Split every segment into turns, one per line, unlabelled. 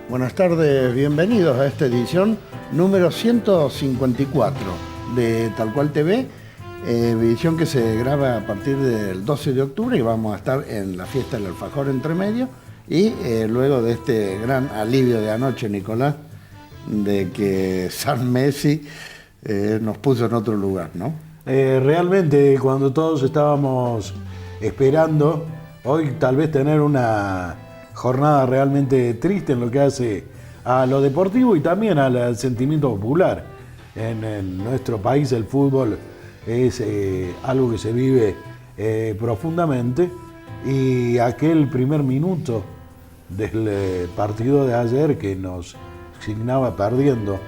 Buenas tardes, bienvenidos a esta edición número 154 de Tal Cual TV, edición que se graba a partir del 12 de octubre y vamos a estar en la fiesta del alfajor entre medio y luego de este gran alivio de anoche, Nicolás, de que San Messi nos puso en otro lugar, ¿no?
Realmente, cuando todos estábamos esperando hoy tal vez tener una jornada realmente triste en lo que hace a lo deportivo y también al sentimiento popular. En nuestro país el fútbol es algo que se vive profundamente, y aquel primer minuto del partido de ayer que nos signaba perdiendo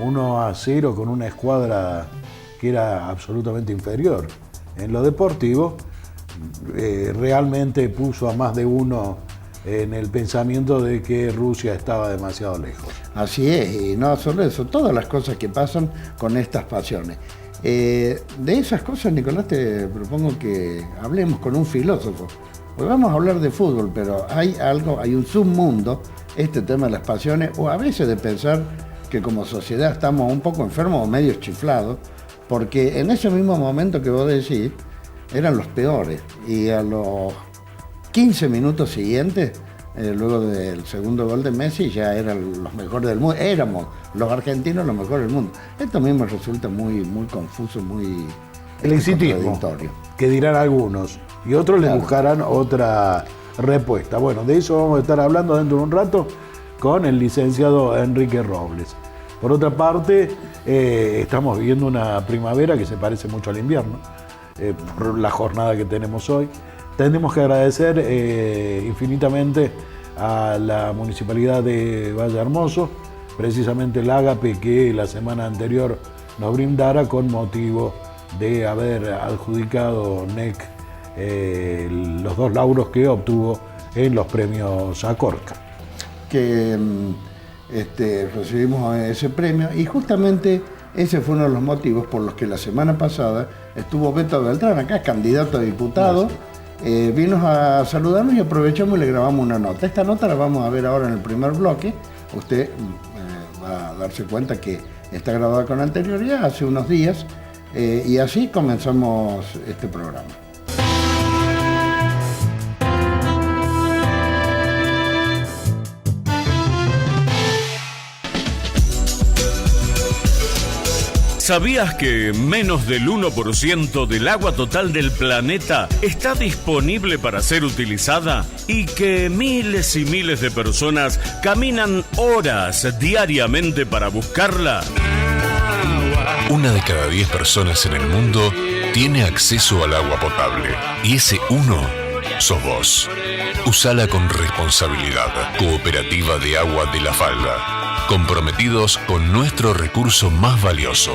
1-0 con una escuadra que era absolutamente inferior en lo deportivo, realmente puso a más de uno en el pensamiento de que Rusia estaba demasiado lejos.
Así es, y no solo eso, todas las cosas que pasan con estas pasiones. De esas cosas, Nicolás, te propongo que hablemos con un filósofo. Hoy vamos a hablar de fútbol, pero hay un submundo, este tema de las pasiones, o a veces de pensar que como sociedad estamos un poco enfermos o medio chiflados, porque en ese mismo momento que vos decís, eran los peores, y a los 15 minutos siguientes, luego del segundo gol de Messi, ya eran los mejores del mundo. Éramos los argentinos los mejores del mundo. Esto mismo resulta muy confuso, muy
contradictorio. Que dirán algunos, y otros claro, le buscarán otra respuesta. Bueno, de eso vamos a estar hablando dentro de un rato con el licenciado Enrique Robles. Por otra parte, estamos viviendo una primavera que se parece mucho al invierno, por la jornada que tenemos hoy. Tenemos que agradecer infinitamente a la Municipalidad de Valle Hermoso, precisamente el ágape que la semana anterior nos brindara con motivo de haber adjudicado NEC los 2 lauros que obtuvo en los premios Acorca.
Que recibimos ese premio y justamente ese fue uno de los motivos por los que la semana pasada estuvo Beto Beltrán, acá candidato a diputado. Vino a saludarnos y aprovechamos y le grabamos una nota. Esta nota la vamos a ver ahora en el primer bloque. Usted va a darse cuenta que está grabada con anterioridad, hace unos días, y así comenzamos este programa.
¿Sabías que menos del 1% del agua total del planeta está disponible para ser utilizada? Y que miles y miles de personas caminan horas diariamente para buscarla.
1 de cada 10 personas en el mundo tiene acceso al agua potable. Y ese 1 sos vos. Usala con responsabilidad. Cooperativa de Agua de la Falda. Comprometidos con nuestro recurso más valioso.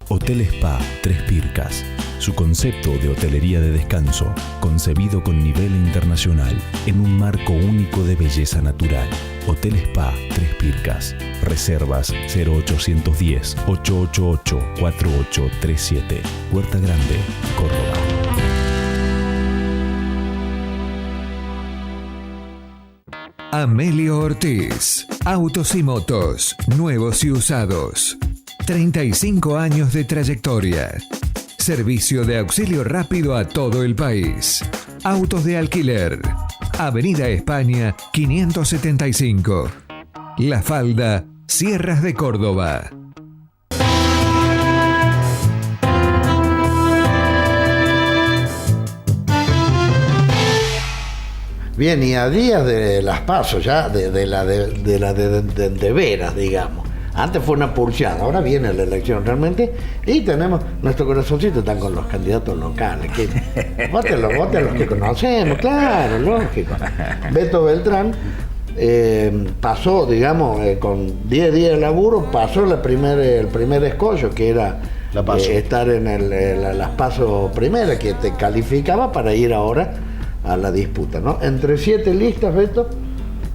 Hotel Spa Tres Pircas. Su concepto de hotelería de descanso, concebido con nivel internacional, en un marco único de belleza natural. Hotel Spa Tres Pircas. Reservas 0810-888-4837. Huerta Grande, Córdoba.
Amelio Ortiz. Autos y motos, nuevos y usados. 35 años de trayectoria. Servicio de auxilio rápido a todo el país. Autos de alquiler. Avenida España 575. La Falda, Sierras de Córdoba.
Bien, y a días de las PASO ya, de veras, digamos. Antes fue una pulseada, ahora viene la elección realmente, y tenemos, nuestro corazoncito está con los candidatos locales, que voten los que conocemos, claro, lógico. Beto Beltrán pasó, digamos, con 10 días de laburo, pasó el primer escollo, que era estar en las PASO primeras, que te calificaba para ir ahora a la disputa, ¿no? Entre 7 listas, Beto,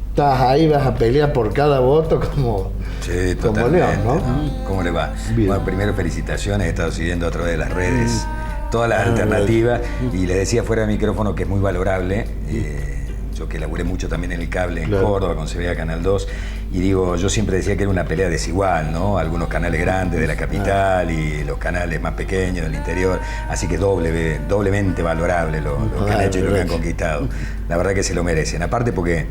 estás ahí, vas a pelear por cada voto como León, ¿no?
¿Cómo le va? Bueno, primero felicitaciones, he estado siguiendo a través de las redes todas las alternativas y le decía fuera de micrófono que es muy valorable. Yo que laburé mucho también en el cable en Córdoba, con CBA Canal 2, y digo, yo siempre decía que era una pelea desigual, ¿no? Algunos canales grandes de la capital y los canales más pequeños del interior, así que doblemente valorable lo que han hecho y lo que han conquistado. La verdad que se lo merecen, aparte porque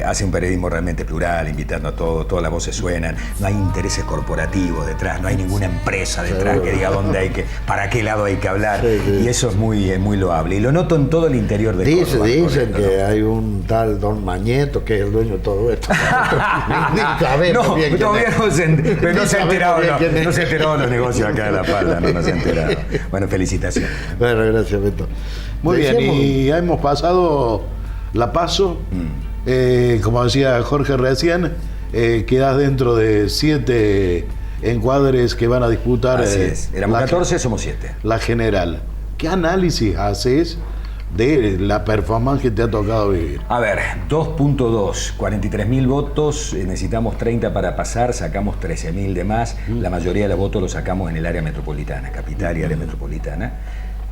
hace un periodismo realmente plural, invitando a todos, todas las voces suenan, no hay intereses corporativos detrás, no hay ninguna empresa detrás que diga dónde hay que, para qué lado hay que hablar, y eso es muy loable, y lo noto en todo el interior de Córdoba.
Dicen que hay un tal Don Mañeto que es el dueño de todo esto.
Todavía no se ha enterado de los negocios acá de La Falda, no se ha enterado. Bueno, felicitaciones.
Bueno, gracias, Beto.
Muy bien, y hemos pasado la PASO, como decía Jorge recién, quedas dentro de 7 encuadres que van a disputar.
Así es, éramos 14, somos 7.
La general. ¿Qué análisis haces de la performance que te ha tocado vivir?
A ver, 2.2, 43.000 votos, necesitamos 30 para pasar, sacamos 13.000 de más, la mayoría de los votos los sacamos en el área metropolitana, capital y área metropolitana.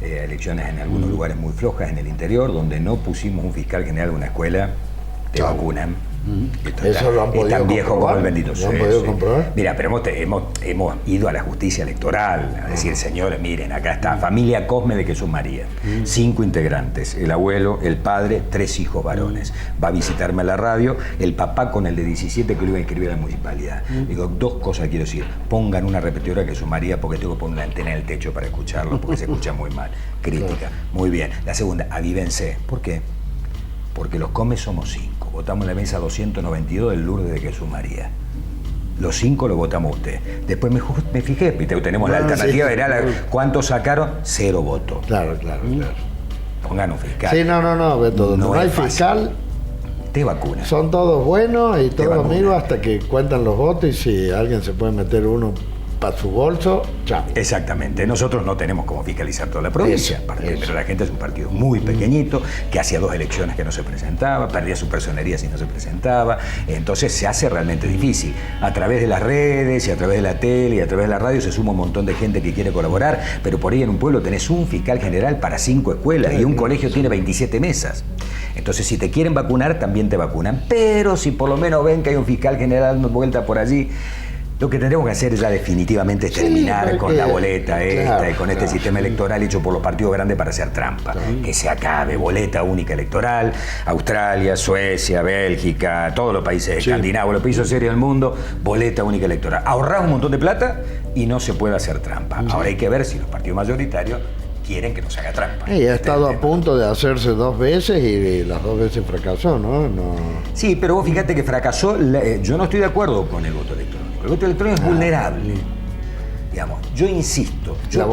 Elecciones en algunos lugares muy flojas en el interior, donde no pusimos un fiscal general de una escuela, te vacunan.
Eso lo han podido
es tan viejo como el bendito.
¿Lo han podido comprobar?
Mira, pero hemos ido a la justicia electoral a decir, señores, miren, acá está, familia Cosme de Jesús María, 5 integrantes, el abuelo, el padre, 3 hijos varones. Va a visitarme a la radio, el papá con el de 17 que lo iba a inscribir a la municipalidad. Digo, 2 cosas quiero decir, pongan una repetidora de Jesús María porque tengo que poner una antena en el techo para escucharlo, porque se escucha muy mal. Crítica, muy bien. La segunda, avívense. ¿Por qué? Porque los Comes somos 5. Votamos en la mesa 292 del Lourdes de Jesús María. Los 5 lo votamos usted. Después me fijé, tenemos la alternativa, era ¿cuántos sacaron? 0 votos.
Claro.
Pongan un fiscal.
Sí, no, Beto, no hay fiscal.
Te vacuna.
Son todos buenos y todos amigos hasta que cuentan los votos, y si alguien se puede meter uno para su bolso, chao.
Exactamente. Nosotros no tenemos como fiscalizar toda la provincia, pero la gente es un partido muy pequeñito, que hacía 2 elecciones que no se presentaba, perdía su personería si no se presentaba, entonces se hace realmente difícil. A través de las redes y a través de la tele y a través de la radio se suma un montón de gente que quiere colaborar, pero por ahí en un pueblo tenés un fiscal general para 5 escuelas y un colegio tiene 27 mesas. Entonces, si te quieren vacunar, también te vacunan, pero si por lo menos ven que hay un fiscal general dando vuelta por allí, lo que tendremos que hacer ya definitivamente es terminar con la boleta y con este sistema electoral hecho por los partidos grandes para hacer trampa. Que se acabe, boleta única electoral. Australia, Suecia, Bélgica, todos los países escandinavos, los países serios del mundo, boleta única electoral. Ahorrás un montón de plata y no se puede hacer trampa. Ahora hay que ver si los partidos mayoritarios quieren que no se haga trampa.
Y ha estado a punto de hacerse 2 veces y las 2 veces fracasó, ¿no?
Sí, pero vos fíjate que fracasó. Yo no estoy de acuerdo con el voto electrónico. El voto electrónico es vulnerable. Digamos, yo insisto, yo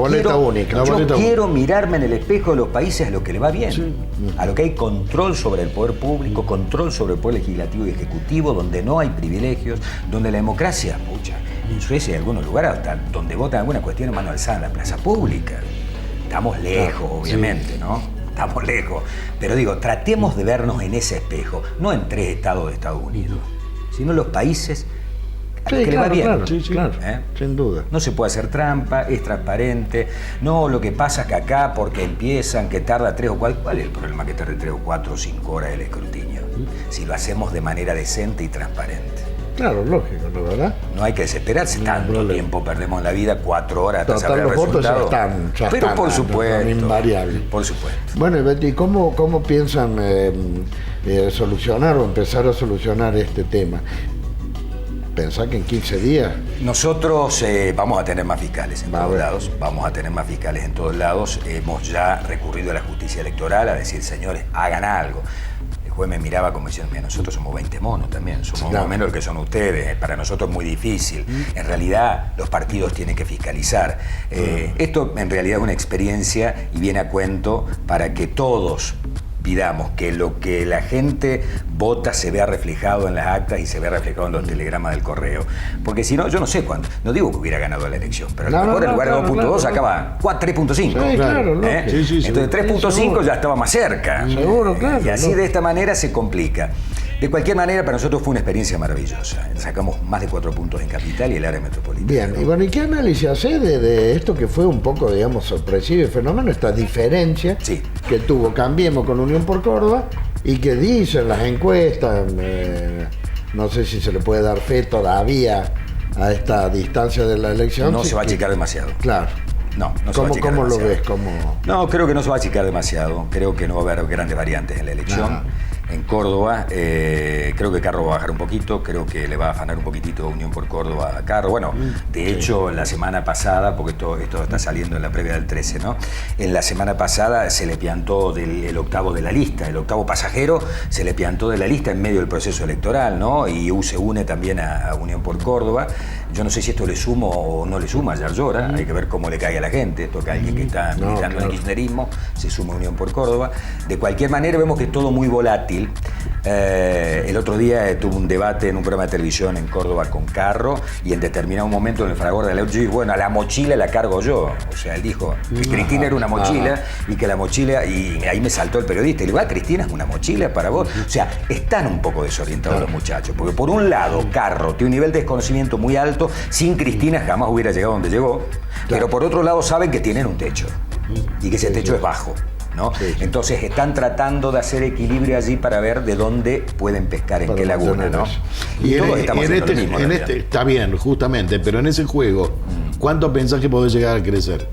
quiero mirarme en el espejo de los países a los que le va bien, a lo que hay control sobre el poder público, control sobre el poder legislativo y ejecutivo, donde no hay privilegios, donde la democracia, en Suecia y en algunos lugares, hasta donde votan alguna cuestión en mano alzada en la plaza pública. Estamos lejos, obviamente, ¿no? Estamos lejos. Pero digo, tratemos de vernos en ese espejo, no en 3 estados de Estados Unidos, sino en los países a los que le va bien.
Claro, sin duda.
No se puede hacer trampa, es transparente. No, lo que pasa es que acá, porque empiezan, que tarda 3 o 4... ¿Cuál es el problema que tarde 3 o 4 o 5 horas el escrutinio? Si lo hacemos de manera decente y transparente.
Claro, lógico, ¿no, verdad?
No hay que desesperarse, tanto tiempo perdemos en la vida, 4 horas hasta saber el
los votos
resultado.
ya
pero
están,
por supuesto,
invariable.
por supuesto.
Bueno, y Betty, ¿cómo piensan solucionar o empezar a solucionar este tema? ¿Pensá que en 15 días?
Nosotros vamos a tener más fiscales en todos lados, vamos a tener más fiscales en todos lados. Hemos ya recurrido a la justicia electoral a decir, señores, hagan algo. El juez me miraba como diciendo, mira, nosotros somos 20 monos también, somos más o menos lo que son ustedes, para nosotros es muy difícil. En realidad los partidos tienen que fiscalizar. Esto en realidad es una experiencia y viene a cuento para que todos pidamos que lo que la gente vota se vea reflejado en las actas y se vea reflejado en los telegramas del correo. Porque si no, yo no sé cuánto, no digo que hubiera ganado la elección, pero a lo mejor en lugar de 2.2 sacaba 3.5.
Sí, claro, ¿no?
Entonces 3.5 ya estaba más cerca.
Seguro, claro.
Y así de esta manera se complica. De cualquier manera, para nosotros fue una experiencia maravillosa. Sacamos más de 4 puntos en Capital y el área metropolitana.
Bien, y bueno, ¿y qué análisis hace de esto que fue un poco, digamos, sorpresivo y fenómeno, esta diferencia que tuvo Cambiemos con Unión por Córdoba y que dicen las encuestas, no sé si se le puede dar fe todavía a esta distancia de la elección?
No se va a achicar demasiado.
Claro.
No se va a achicar demasiado.
¿Cómo lo ves?
No, creo que no se va a achicar demasiado. Creo que no va a haber grandes variantes en la elección. En Córdoba, creo que Carro va a bajar un poquito, creo que le va a afanar un poquitito Unión por Córdoba a Carro. Bueno, de hecho, la semana pasada, porque esto está saliendo en la previa del 13, ¿no? En la semana pasada se le piantó el octavo de la lista, el octavo pasajero se le piantó de la lista en medio del proceso electoral, ¿no? Y se une también a Unión por Córdoba. Yo no sé si esto le suma o no le suma a Yarlora, hay que ver cómo le cae a la gente. Esto que alguien que está militando en el kirchnerismo se suma a Unión por Córdoba. De cualquier manera, vemos que es todo muy volátil. El otro día tuve un debate en un programa de televisión en Córdoba con Carro y en determinado momento en el fragor de la ley, bueno, a la mochila la cargo yo. O sea, él dijo que Cristina era una mochila y que la mochila, y ahí me saltó el periodista y le digo, Cristina es una mochila para vos. O sea, están un poco desorientados los muchachos, porque por un lado Carro tiene un nivel de desconocimiento muy alto, sin Cristina jamás hubiera llegado donde llegó, pero por otro lado saben que tienen un techo y que ese techo es bajo, ¿no? Entonces están tratando de hacer equilibrio allí para ver de dónde pueden pescar, en qué laguna, ¿no?
Y todos estamos haciendo lo mismo. Está bien, justamente, pero en ese juego, ¿cuánto pensás que podés llegar a crecer?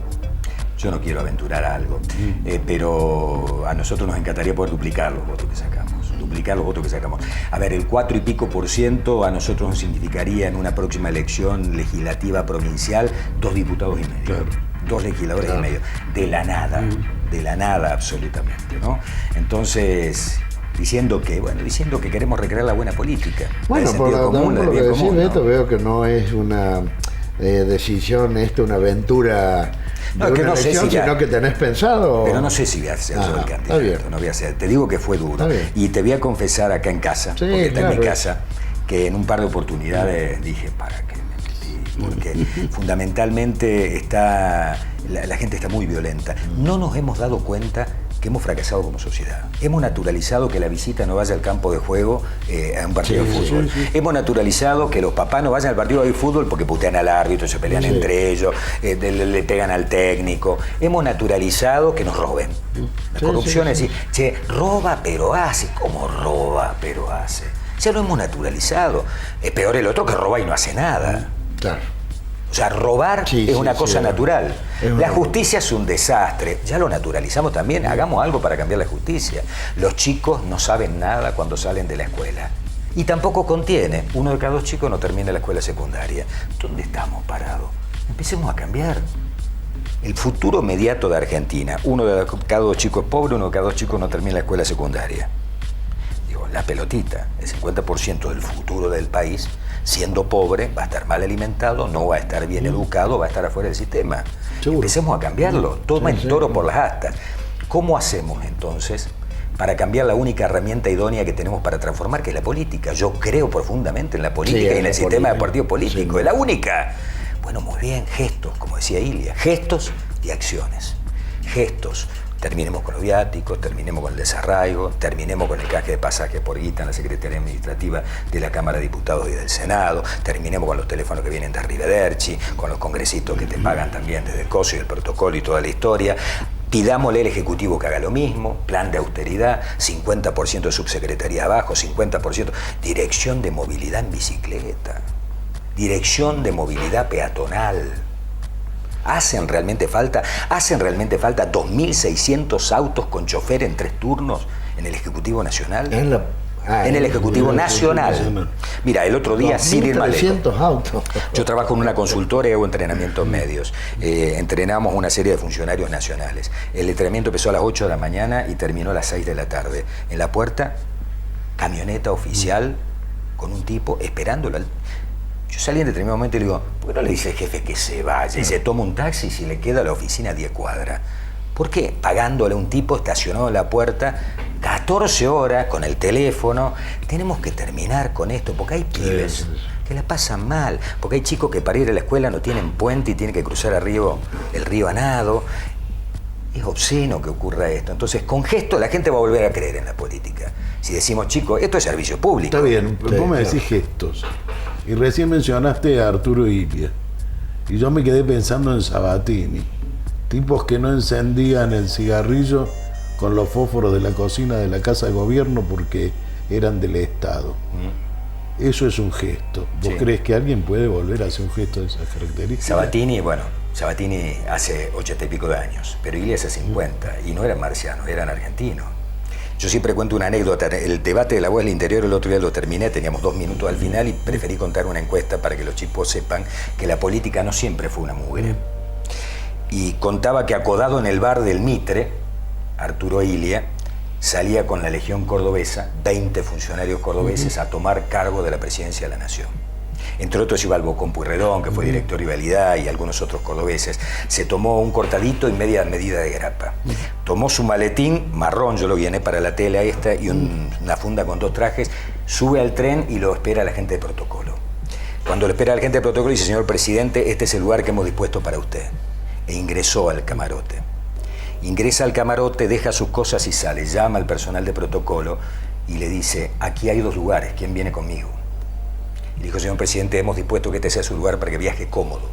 Yo no quiero aventurar algo, pero a nosotros nos encantaría poder duplicar los votos que sacamos. A ver, el 4 y pico % a nosotros nos significaría en una próxima elección legislativa provincial 2 diputados y medio, 2 legisladores y medio, de la nada absolutamente, ¿no? Entonces, diciendo que queremos recrear la buena política.
Bueno, por lo que decís, Beto, veo que no es una decisión, una aventura. No, que no sé si sino que tenés pensado.
Pero no sé si voy a ser yo el candidato. No voy a ser. Te digo que fue duro. Y te voy a confesar acá en casa, porque está en mi casa, que en un par de oportunidades dije, ¿para qué me metí? Porque fundamentalmente la gente está muy violenta. No nos hemos dado cuenta que hemos fracasado como sociedad. Hemos naturalizado que la visita no vaya al campo de juego a un partido de fútbol. Hemos naturalizado que los papás no vayan al partido de fútbol porque putean al árbitro, se pelean entre ellos, le pegan al técnico. Hemos naturalizado que nos roben. La corrupción es decir, che, roba pero hace. ¿Cómo roba pero hace? Ya lo hemos naturalizado. Es peor el otro que roba y no hace nada.
Claro.
O sea, robar es una cosa natural. La justicia es un desastre. Ya lo naturalizamos también. Hagamos algo para cambiar la justicia. Los chicos no saben nada cuando salen de la escuela. Y tampoco contiene. 1 de cada 2 chicos no termina la escuela secundaria. ¿Dónde estamos parados? Empecemos a cambiar. El futuro inmediato de Argentina. 1 de cada 2 chicos es pobre, 1 de cada 2 chicos no termina la escuela secundaria. Digo, la pelotita. El 50% del futuro del país, siendo pobre, va a estar mal alimentado, no va a estar bien educado, va a estar afuera del sistema. Seguro. Empecemos a cambiarlo, toma el toro por las astas. ¿Cómo hacemos entonces para cambiar la única herramienta idónea que tenemos para transformar, que es la política? Yo creo profundamente en la política y en el sistema de partido político, es la única. Bueno, muy bien, gestos, como decía Ilia, gestos y acciones. Gestos. Terminemos con los viáticos, terminemos con el desarraigo, terminemos con el canje de pasajes por guita en la Secretaría Administrativa de la Cámara de Diputados y del Senado, terminemos con los teléfonos que vienen de Arrivederci, con los congresitos que te pagan también desde el COSO y el protocolo y toda la historia. Pidámosle al Ejecutivo que haga lo mismo, plan de austeridad, 50% de subsecretaría abajo, 50%, dirección de movilidad en bicicleta, dirección de movilidad peatonal. ¿Hacen realmente falta 2.600 autos con chofer en 3 turnos en el Ejecutivo Nacional? En el Ejecutivo Nacional. Mira, el otro día, sin ir más lejos,
autos.
yo trabajo en una consultora y hago entrenamientos medios. Entrenamos una serie de funcionarios nacionales. El entrenamiento empezó a las 8 de la mañana y terminó a las 6 de la tarde. En la puerta, camioneta oficial con un tipo esperándolo. Yo salí en determinado momento y le digo, ¿por qué no le dice al jefe que se vaya? Y se toma un taxi y si le queda a la oficina 10 cuadras. ¿Por qué? Pagándole a un tipo estacionado en la puerta 14 horas con el teléfono. Tenemos que terminar con esto, porque hay pibes que la pasan mal, porque hay chicos que para ir a la escuela no tienen puente y tienen que cruzar el río a nado. Es obsceno que ocurra esto. Entonces, con gesto la gente va a volver a creer en la política. Si decimos, chicos, esto es servicio público.
Está bien, pero vos me decís gestos. Y recién mencionaste a Arturo Illia. Y yo me quedé pensando en Sabatini. Tipos que no encendían el cigarrillo con los fósforos de la cocina de la Casa de Gobierno porque eran del Estado. Eso es un gesto. ¿Vos crees que alguien puede volver a hacer un gesto de esas características?
Sabatini hace 80 y pico de años, pero Illia hace 50, y no eran marcianos, eran argentinos. Yo siempre cuento una anécdota. El debate de la Voz del Interior el otro día lo terminé, teníamos 2 minutos al final y preferí contar una encuesta para que los chicos sepan que la política no siempre fue una mugre. Y contaba que acodado en el bar del Mitre, Arturo Illia salía con la Legión Cordobesa, 20 funcionarios cordobeses, a tomar cargo de la presidencia de la Nación. Entre otros iba Albocón Pueyrredón, que fue director de Vialidad, y algunos otros cordobeses. Se tomó un cortadito y media medida de grapa. Tomó su maletín marrón, yo lo llené para la tela esta, y una funda con 2 trajes, sube al tren y lo espera la gente de protocolo. Cuando lo espera la gente de protocolo dice, señor presidente, este es el lugar que hemos dispuesto para usted. E ingresó al camarote. Ingresa al camarote, deja sus cosas y sale. Llama al personal de protocolo y le dice, aquí hay 2 lugares, ¿quién viene conmigo? Y dijo, señor presidente, hemos dispuesto que este sea su lugar para que viaje cómodo.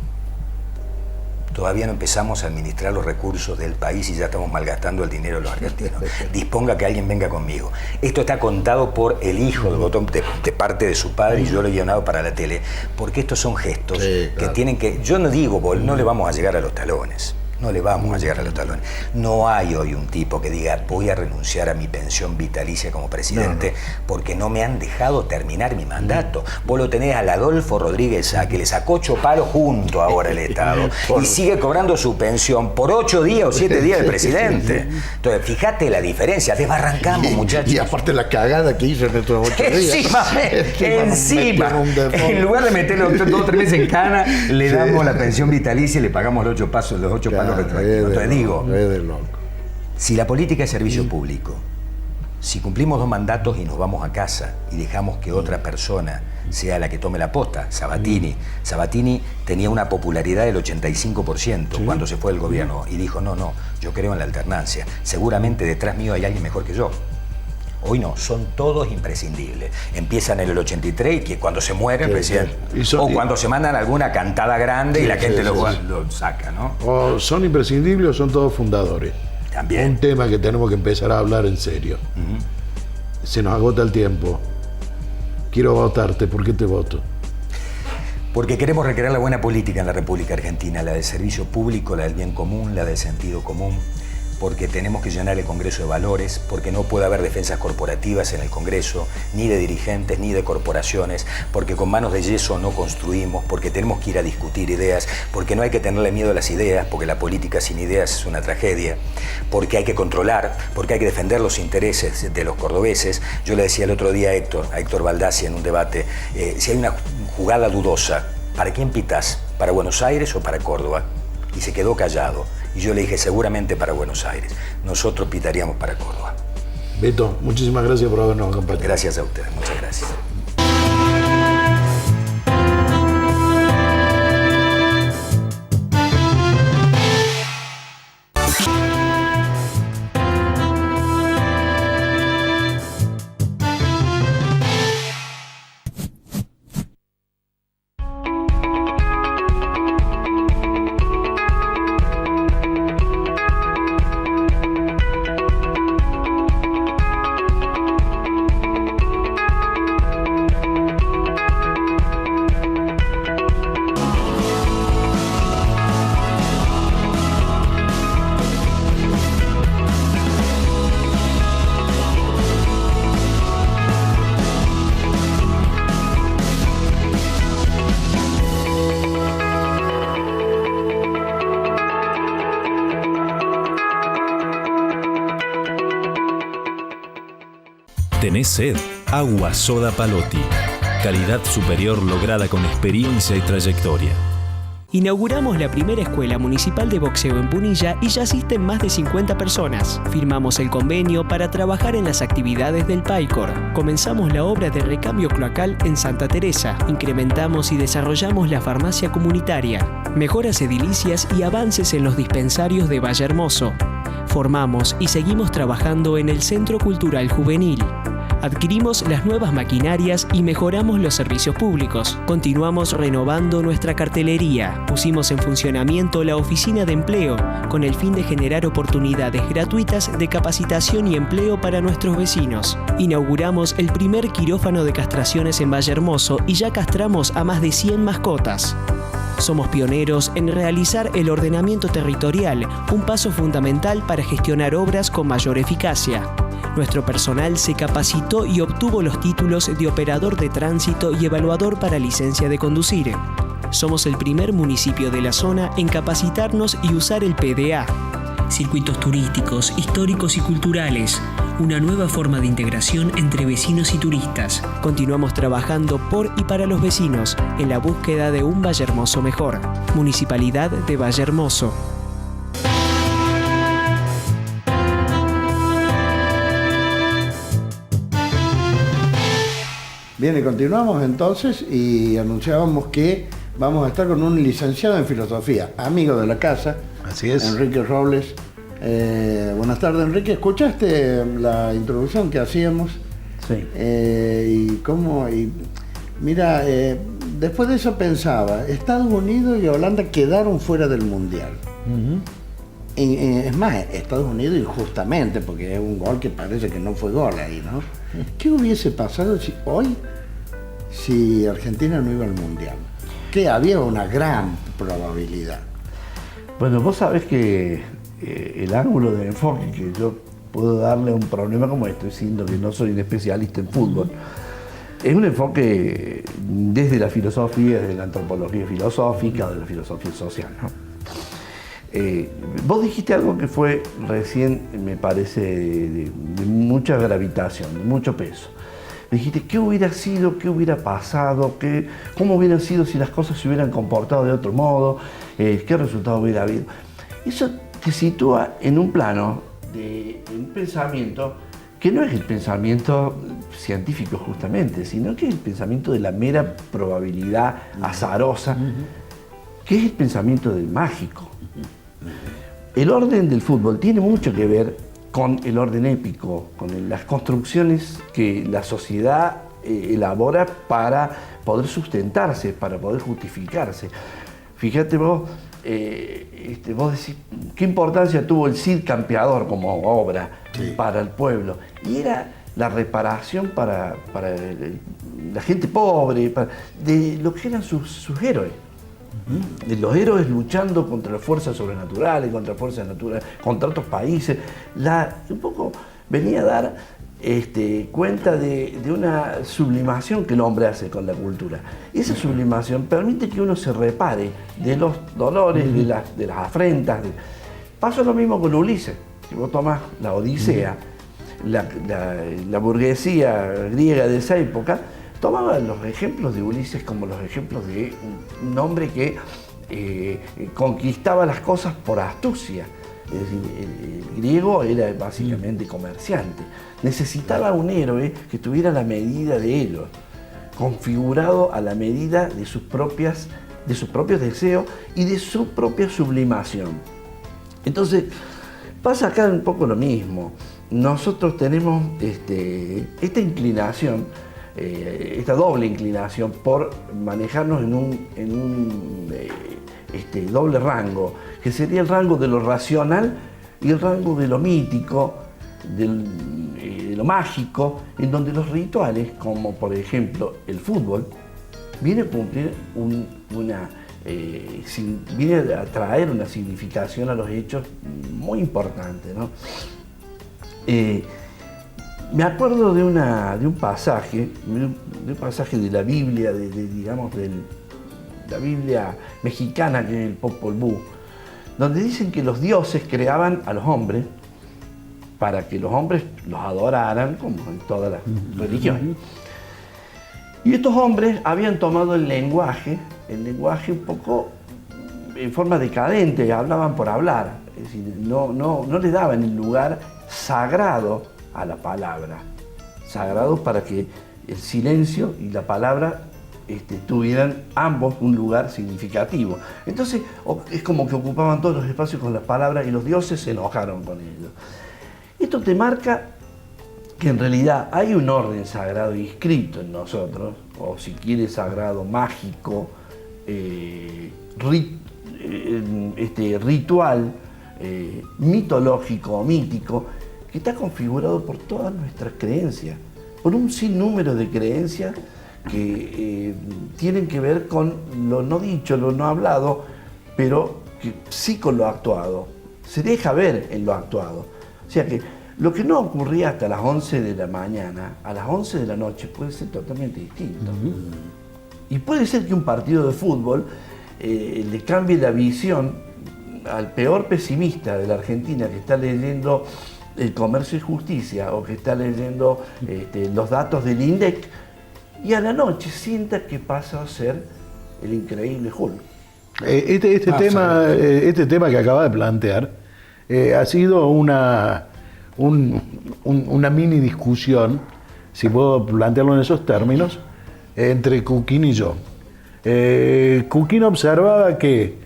Todavía no empezamos a administrar los recursos del país y ya estamos malgastando el dinero de los argentinos. Disponga que alguien venga conmigo. Esto está contado por el hijo de Botón, de parte de su padre, y yo lo he llenado para la tele, porque estos son gestos que tienen que... Yo no digo, no le vamos a llegar a los talones. No le vamos a llegar a los talones. No hay hoy un tipo que diga, voy a renunciar a mi pensión vitalicia como presidente porque no me han dejado terminar mi mandato. Vos lo tenés al Adolfo Rodríguez Sá, que le sacó 8 palos junto ahora el Estado y sigue cobrando su pensión por 8 días o 7 días del presidente. Entonces, fíjate la diferencia. Desbarrancamos, muchachos.
Y aparte la cagada que hizo en estos 8 días.
Encima. En lugar de meterlo 2 o 3 meses en cana, le damos la pensión vitalicia y le pagamos los 8 palos. Entonces digo, si la política es servicio público, si cumplimos 2 mandatos y nos vamos a casa y dejamos que otra persona sea la que tome la posta, Sabatini tenía una popularidad del 85% cuando se fue del gobierno y dijo, no, yo creo en la alternancia, seguramente detrás mío hay alguien mejor que yo. Hoy no, son todos imprescindibles. Empiezan en el 83 y que cuando se muere el presidente. O cuando se mandan alguna cantada grande y la gente lo saca, ¿no?
O son imprescindibles o son todos fundadores.
También.
Un tema que tenemos que empezar a hablar en serio. Se nos agota el tiempo. Quiero votarte. ¿Por qué te voto?
Porque queremos recrear la buena política en la República Argentina, la del servicio público, la del bien común, la del sentido común. Porque tenemos que llenar el Congreso de valores, porque no puede haber defensas corporativas en el Congreso, ni de dirigentes, ni de corporaciones, porque con manos de yeso no construimos, porque tenemos que ir a discutir ideas, porque no hay que tenerle miedo a las ideas, porque la política sin ideas es una tragedia, porque hay que controlar, porque hay que defender los intereses de los cordobeses. Yo le decía el otro día a Héctor Baldassi en un debate, si hay una jugada dudosa, ¿para quién pitás? ¿Para Buenos Aires o para Córdoba? Y se quedó callado. Y yo le dije, seguramente para Buenos Aires. Nosotros pitaríamos para Córdoba.
Beto, muchísimas gracias por habernos acompañado.
Gracias a ustedes, muchas gracias.
¿Tenés sed? Agua Soda Palotti. Calidad superior lograda con experiencia y trayectoria.
Inauguramos la primera escuela municipal de boxeo en Punilla y ya asisten más de 50 personas. Firmamos el convenio para trabajar en las actividades del PAICOR. Comenzamos la obra de recambio cloacal en Santa Teresa. Incrementamos y desarrollamos la farmacia comunitaria. Mejoras edilicias y avances en los dispensarios de Valle Hermoso. Formamos y seguimos trabajando en el Centro Cultural Juvenil. Adquirimos las nuevas maquinarias y mejoramos los servicios públicos. Continuamos renovando nuestra cartelería. Pusimos en funcionamiento la oficina de empleo con el fin de generar oportunidades gratuitas de capacitación y empleo para nuestros vecinos. Inauguramos el primer quirófano de castraciones en Valle Hermoso y ya castramos a más de 100 mascotas. Somos pioneros en realizar el ordenamiento territorial, un paso fundamental para gestionar obras con mayor eficacia. Nuestro personal se capacitó y obtuvo los títulos de operador de tránsito y evaluador para licencia de conducir. Somos el primer municipio de la zona en capacitarnos y usar el PDA. Circuitos turísticos, históricos y culturales. Una nueva forma de integración entre vecinos y turistas. Continuamos trabajando por y para los vecinos en la búsqueda de un Valle Hermoso mejor. Municipalidad de Valle Hermoso.
Bien, y continuamos entonces y anunciábamos que vamos a estar con un licenciado en filosofía, amigo de la casa.
Así es.
Enrique Robles. Buenas tardes, Enrique. ¿Escuchaste la introducción que hacíamos?
Sí.
Mira, después de eso pensaba, Estados Unidos y Holanda quedaron fuera del Mundial.
Uh-huh.
Es más, Estados Unidos injustamente, porque es un gol que parece que no fue gol ahí, ¿no? ¿Qué hubiese pasado si Argentina no iba al Mundial? Que había una gran probabilidad.
Bueno, vos sabés que el ángulo de enfoque que yo puedo darle a un problema como este, siendo que no soy un especialista en fútbol, es un enfoque desde la filosofía, desde la antropología filosófica, de la filosofía social, ¿no? Vos dijiste algo que fue recién, me parece, de mucha gravitación, de mucho peso. Dijiste, ¿qué hubiera sido, qué hubiera pasado, cómo hubieran sido si las cosas se hubieran comportado de otro modo, qué resultado hubiera habido? Eso te sitúa en un plano de un pensamiento que no es el pensamiento científico justamente, sino que es el pensamiento de la mera probabilidad azarosa, que es el pensamiento del mágico. El orden del fútbol tiene mucho que ver con el orden épico, con las construcciones que la sociedad elabora para poder sustentarse, para poder justificarse. Fíjate vos, vos decís, ¿qué importancia tuvo el Cid Campeador como obra para el pueblo? Y era la reparación para la gente pobre, de lo que eran sus héroes. De los héroes luchando contra las fuerzas sobrenaturales, contra otros países. Un poco venía a dar cuenta de una sublimación que el hombre hace con la cultura. Y esa sublimación permite que uno se repare de los dolores, de las afrentas. Pasa lo mismo con Ulises. Si vos tomás la Odisea, la burguesía griega de esa época, tomaba los ejemplos de Ulises como los ejemplos de un hombre que conquistaba las cosas por astucia. Es decir, el griego era básicamente comerciante. Necesitaba un héroe que tuviera la medida de él, configurado a la medida de sus propios deseos y de su propia sublimación. Entonces, pasa acá un poco lo mismo. Nosotros tenemos esta inclinación, esta doble inclinación por manejarnos en un doble rango, que sería el rango de lo racional y el rango de lo mítico, de lo mágico, en donde los rituales, como por ejemplo el fútbol, viene a cumplir viene a traer una significación a los hechos muy importante, ¿no? Me acuerdo de un pasaje de la Biblia, de la Biblia mexicana, que es el Popol Vuh, donde dicen que los dioses creaban a los hombres para que los hombres los adoraran, como en todas las religiones. Y estos hombres habían tomado el lenguaje un poco en forma decadente, hablaban por hablar, es decir, no le daban el lugar sagrado a la palabra, sagrado para que el silencio y la palabra tuvieran ambos un lugar significativo. Entonces es como que ocupaban todos los espacios con las palabras y los dioses se enojaron con ellos. Esto te marca que en realidad hay un orden sagrado inscrito en nosotros, o si quieres sagrado, mágico, ritual, mitológico o mítico, que está configurado por todas nuestras creencias, por un sinnúmero de creencias que tienen que ver con lo no dicho, lo no hablado, pero que sí con lo actuado, se deja ver en lo actuado. O sea que lo que no ocurría hasta las 11 de la mañana, a las 11 de la noche puede ser totalmente distinto. Y puede ser que un partido de fútbol le cambie la visión al peor pesimista de la Argentina que está leyendo El Comercio y Justicia o que está leyendo los datos del INDEC, y a la noche sienta que pasa a ser el increíble Hulk.
Este tema que acaba de plantear ha sido una mini discusión, si puedo plantearlo en esos términos, entre Cuquín y yo. Cuquín observaba que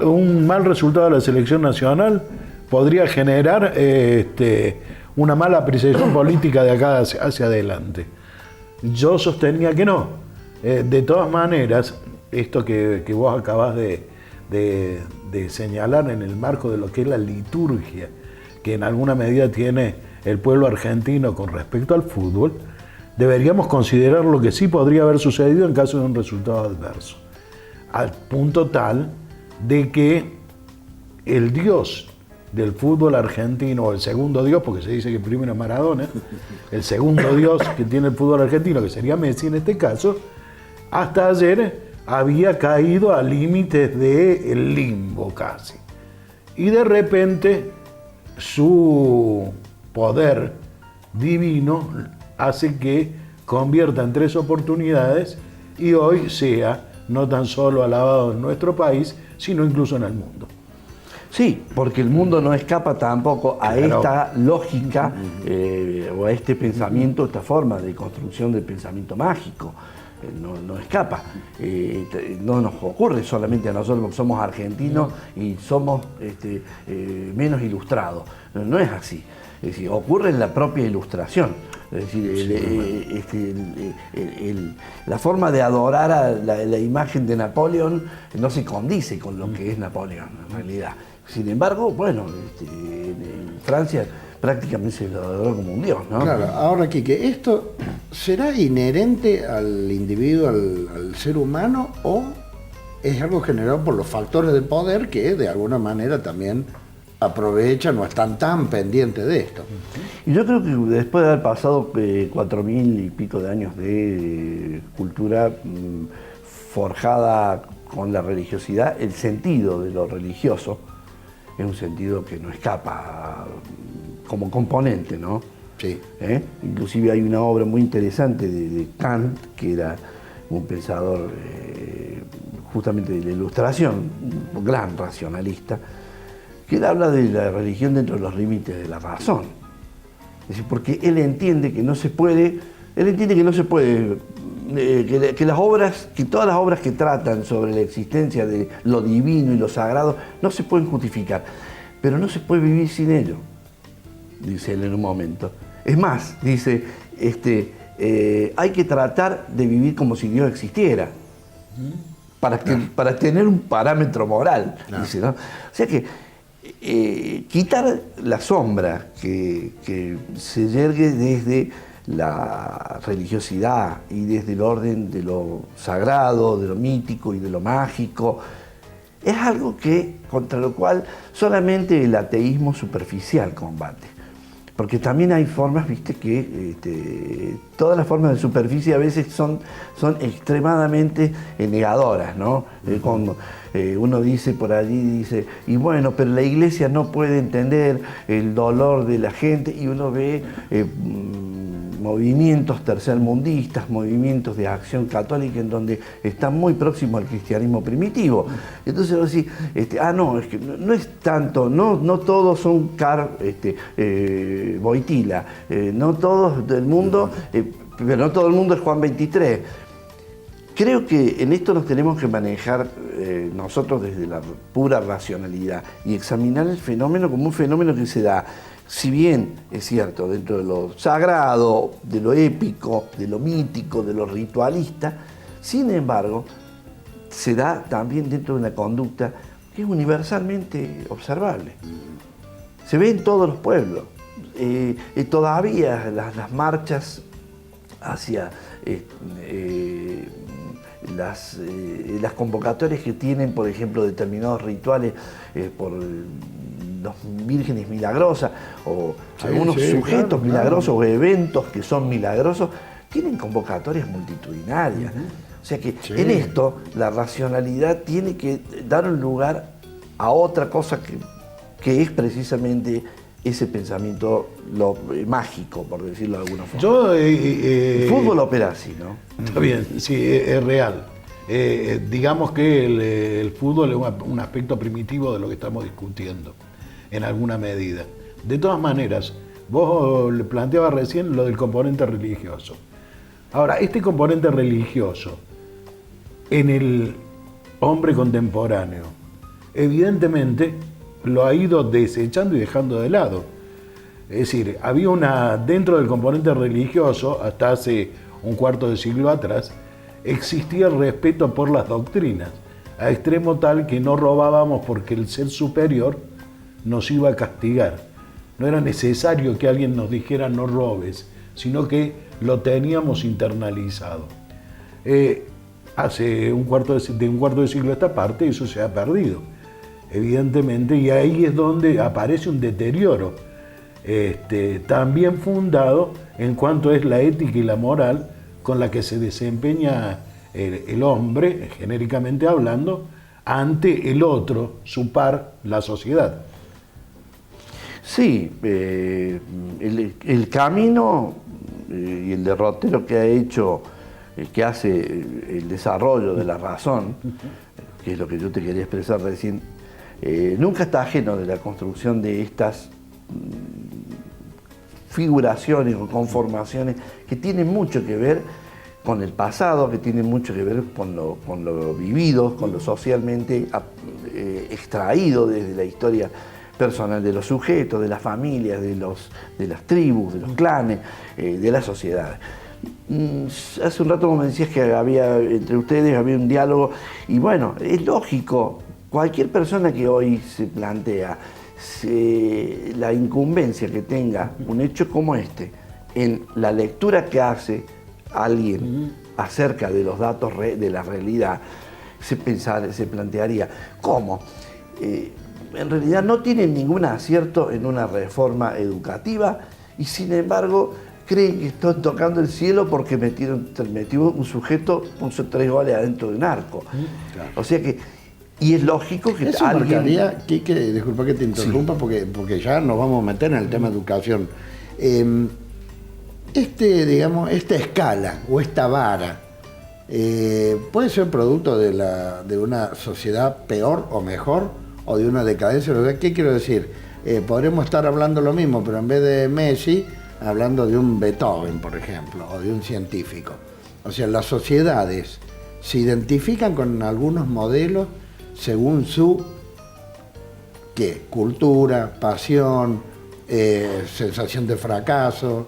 un mal resultado de la selección nacional podría generar una mala apreciación política de acá hacia adelante. Yo sostenía que no. De todas maneras, esto que vos acabas de señalar en el marco de lo que es la liturgia que en alguna medida tiene el pueblo argentino con respecto al fútbol, deberíamos considerar lo que sí podría haber sucedido en caso de un resultado adverso. Al punto tal de que el dios del fútbol argentino, o el segundo dios, porque se dice que primero es Maradona, el segundo dios que tiene el fútbol argentino, que sería Messi en este caso, hasta ayer había caído a límites del limbo casi. Y de repente su poder divino hace que convierta en 3 oportunidades y hoy sea no tan solo alabado en nuestro país, sino incluso en el mundo.
Sí, porque el mundo no escapa tampoco a esta lógica o a este pensamiento, esta forma de construcción del pensamiento mágico. No escapa. No nos ocurre solamente a nosotros porque somos argentinos y somos menos ilustrados. No es así. Es decir, ocurre en la propia ilustración. Es decir, la forma de adorar a la imagen de Napoleón no se condice con lo que es Napoleón en realidad. Sin embargo, bueno, en Francia prácticamente se lo adoró como un dios, ¿no?
Claro, ahora Quique, ¿esto será inherente al individuo, al ser humano, o es algo generado por los factores de poder que de alguna manera también aprovechan o están tan pendientes de esto?
Y yo creo que después de haber pasado 4.000 y pico de años de cultura forjada con la religiosidad, el sentido de lo religioso es un sentido que no escapa como componente, ¿no?
Sí.
Inclusive hay una obra muy interesante de Kant, que era un pensador justamente de la Ilustración, un gran racionalista, que él habla de la religión dentro de los límites de la razón. Es decir, porque él entiende que no se puede, que todas las obras que tratan sobre la existencia de lo divino y lo sagrado no se pueden justificar, pero no se puede vivir sin ello, dice él en un momento. Es más, dice, hay que tratar de vivir como si Dios existiera, para tener un parámetro moral, dice, ¿no? O sea que quitar la sombra que se yergue desde la religiosidad y desde el orden de lo sagrado, de lo mítico y de lo mágico, es algo contra lo cual solamente el ateísmo superficial combate. porque también hay formas, viste, que todas las formas de superficie a veces son extremadamente negadoras, ¿no? Cuando uno dice por allí, dice, y bueno, pero la iglesia no puede entender el dolor de la gente, y uno ve movimientos tercermundistas, movimientos de acción católica en donde están muy próximos al cristianismo primitivo. Entonces vos decís, no, es que no es tanto, no todos son Boitila, no todos del mundo, pero no todo el mundo es Juan 23. Creo que en esto nos tenemos que manejar nosotros desde la pura racionalidad y examinar el fenómeno como un fenómeno que se da, si bien es cierto, dentro de lo sagrado, de lo épico, de lo mítico, de lo ritualista, sin embargo, se da también dentro de una conducta que es universalmente observable. Se ve en todos los pueblos. Todavía las marchas hacia las convocatorias que tienen, por ejemplo, determinados rituales por los vírgenes milagrosas o algunos sujetos milagrosos o eventos que son milagrosos, tienen convocatorias multitudinarias. O sea que en esto la racionalidad tiene que dar un lugar a otra cosa que es precisamente ese pensamiento mágico, por decirlo de alguna forma. El fútbol opera así, ¿no?
Está bien, sí, es real. Digamos que el fútbol es un aspecto primitivo de lo que estamos discutiendo, en alguna medida. De todas maneras, vos le planteabas recién lo del componente religioso. Ahora, este componente religioso en el hombre contemporáneo, evidentemente lo ha ido desechando y dejando de lado. Es decir, había dentro del componente religioso, hasta hace un cuarto de siglo atrás, existía el respeto por las doctrinas, a extremo tal que no robábamos porque el ser superior nos iba a castigar. No era necesario que alguien nos dijera no robes, sino que lo teníamos internalizado. Hace un cuarto de siglo a esta parte eso se ha perdido, evidentemente, y ahí es donde aparece un deterioro, también fundado en cuanto es la ética y la moral con la que se desempeña el hombre, genéricamente hablando, ante el otro, su par, la sociedad.
Sí, el camino y el derrotero que ha hecho, que hace el desarrollo de la razón, que es lo que yo te quería expresar recién, nunca está ajeno de la construcción de estas figuraciones o conformaciones que tienen mucho que ver con el pasado, que tienen mucho que ver con lo vivido, con lo socialmente extraído desde la historia personal de los sujetos, de las familias, de las tribus, de los clanes, de la sociedad. Hace un rato me decías que entre ustedes había un diálogo, y bueno, es lógico, cualquier persona que hoy se plantea la incumbencia que tenga un hecho como este, en la lectura que hace alguien acerca de los datos de la realidad, se plantearía, ¿cómo? En realidad no tienen ningún acierto en una reforma educativa y sin embargo creen que están tocando el cielo porque metió un sujeto, puso 3 goles adentro de un arco. Claro. O sea que, y es lógico que
eso
alguien...
marcaría, Quique, disculpa que te interrumpa, sí, porque ya nos vamos a meter en el tema de educación. Esta escala o esta vara puede ser producto de una sociedad peor o mejor, o de una decadencia. ¿Qué quiero decir? Podremos estar hablando lo mismo, pero en vez de Messi, hablando de un Beethoven, por ejemplo, o de un científico. O sea, las sociedades se identifican con algunos modelos según su cultura, pasión, sensación de fracaso,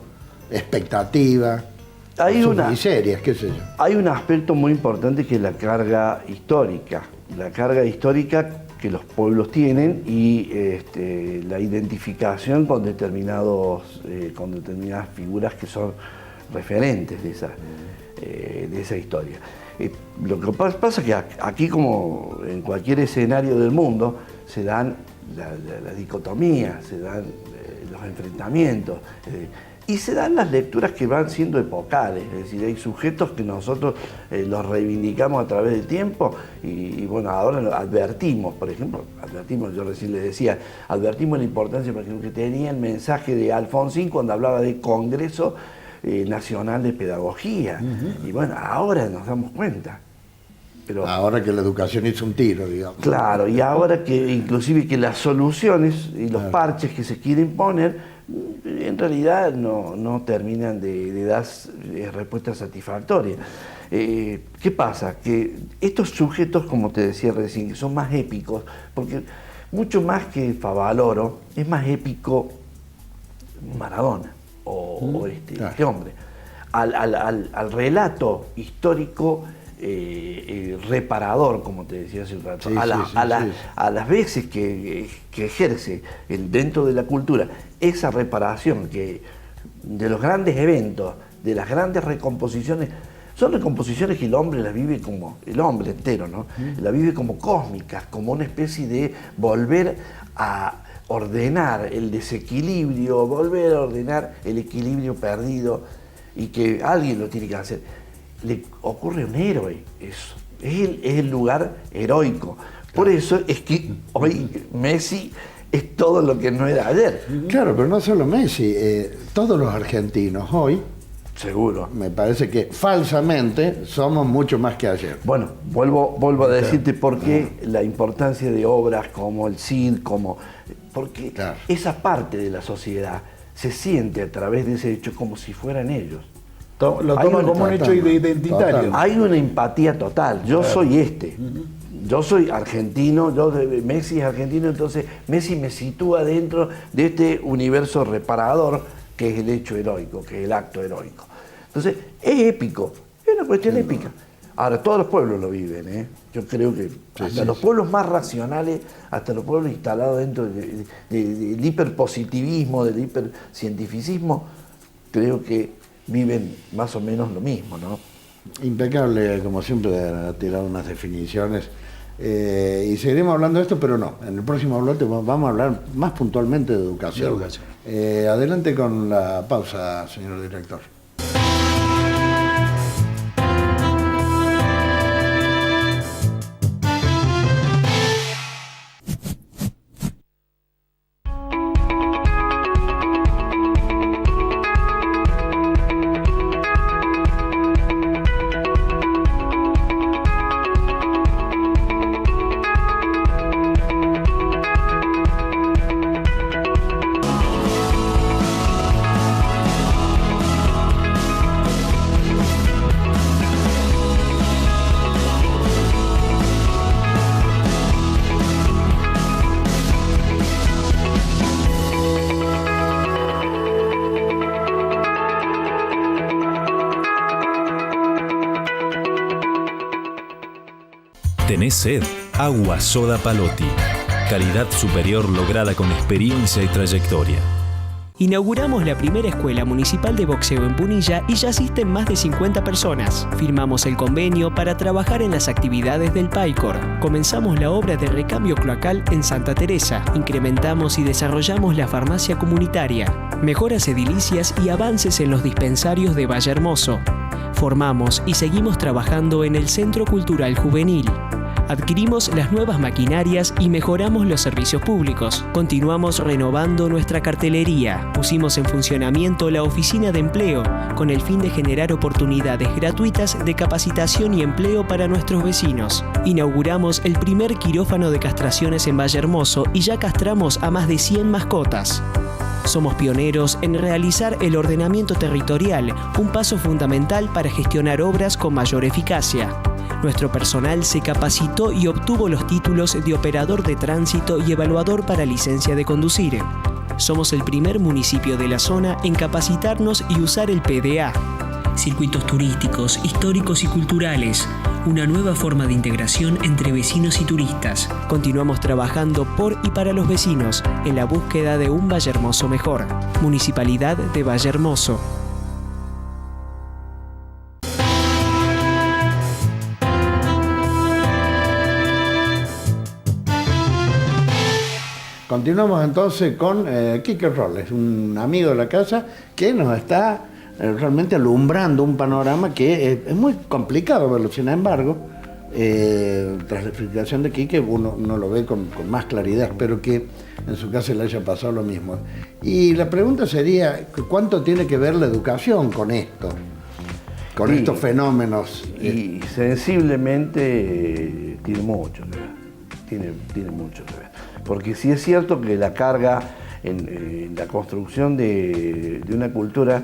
expectativa, miserias, qué sé yo.
Hay un aspecto muy importante que es la carga histórica. La carga histórica que los pueblos tienen y la identificación con determinadas figuras que son referentes de esa historia. Lo que pasa es que aquí, como en cualquier escenario del mundo, se dan la dicotomía, se dan los enfrentamientos. Y se dan las lecturas que van siendo epocales, es decir, hay sujetos que nosotros los reivindicamos a través del tiempo y bueno, ahora lo advertimos, por ejemplo, yo recién le decía, advertimos la importancia, por ejemplo, que tenía el mensaje de Alfonsín cuando hablaba de Congreso Nacional de Pedagogía. Y bueno, ahora nos damos cuenta. Pero,
ahora que la educación hizo un tiro, digamos.
Claro, y ahora que inclusive que las soluciones y los parches que se quieren poner en realidad no terminan de dar respuestas satisfactorias. ¿Qué pasa? Que estos sujetos, como te decía recién, que son más épicos, porque mucho más que Favaloro, es más épico Maradona o este hombre. Al relato histórico reparador, como te decía hace un rato, a las veces que ejerce dentro de la cultura esa reparación que de los grandes eventos, de las grandes recomposiciones, son recomposiciones que el hombre las vive como, el hombre entero, ¿no? La vive como cósmicas, como una especie de volver a ordenar el desequilibrio, volver a ordenar el equilibrio perdido y que alguien lo tiene que hacer. Le ocurre a un héroe eso, es el lugar heroico. Por eso es que hoy Messi es todo lo que no era ayer.
Claro, pero no solo Messi, todos los argentinos hoy,
seguro,
me parece que falsamente somos mucho más que ayer.
Bueno, vuelvo a decirte por qué la importancia de obras como el CID, porque esa parte de la sociedad se siente a través de ese hecho como si fueran ellos.
Lo toman como un hecho identitario.
Hay una empatía total. Yo soy yo soy argentino, Messi es argentino, entonces Messi me sitúa dentro de este universo reparador que es el hecho heroico, que es el acto heroico. Entonces, es épico, es una cuestión épica. Ahora, todos los pueblos lo viven, ¿eh? Yo creo que hasta los pueblos más racionales, hasta los pueblos instalados dentro del hiperpositivismo, del hipercientificismo, creo que viven más o menos lo mismo, ¿no?
Impecable, como siempre, ha tirado unas definiciones. Y seguiremos hablando de esto, pero no. En el próximo bloque vamos a hablar más puntualmente de educación. Adelante con la pausa, señor director.
¿Tenés sed? Agua Soda Palotti. Calidad superior lograda con experiencia y trayectoria.
Inauguramos la primera escuela municipal de boxeo en Punilla y ya asisten más de 50 personas. Firmamos el convenio para trabajar en las actividades del PAICOR. Comenzamos la obra de recambio cloacal en Santa Teresa. Incrementamos y desarrollamos la farmacia comunitaria. Mejoras edilicias y avances en los dispensarios de Valle Hermoso. Formamos y seguimos trabajando en el Centro Cultural Juvenil. Adquirimos las nuevas maquinarias y mejoramos los servicios públicos. Continuamos renovando nuestra cartelería. Pusimos en funcionamiento la oficina de empleo con el fin de generar oportunidades gratuitas de capacitación y empleo para nuestros vecinos. Inauguramos el primer quirófano de castraciones en Valle Hermoso y ya castramos a más de 100 mascotas. Somos pioneros en realizar el ordenamiento territorial, un paso fundamental para gestionar obras con mayor eficacia. Nuestro personal se capacitó y obtuvo los títulos de operador de tránsito y evaluador para licencia de conducir. Somos el primer municipio de la zona en capacitarnos y usar el PDA. Circuitos turísticos, históricos y culturales. Una nueva forma de integración entre vecinos y turistas. Continuamos trabajando por y para los vecinos en la búsqueda de un Valle Hermoso mejor. Municipalidad de Valle Hermoso.
Continuamos entonces con Quique Robles, un amigo de la casa que nos está realmente alumbrando un panorama que es muy complicado verlo. Sin embargo, tras la explicación de Quique, uno lo ve con más claridad. Espero que en su caso le haya pasado lo mismo. Y la pregunta sería, ¿cuánto tiene que ver la educación con esto? Con estos fenómenos.
Y sensiblemente tiene mucho que ver. Tiene mucho que ver. Porque sí es cierto que la carga en la construcción de una cultura,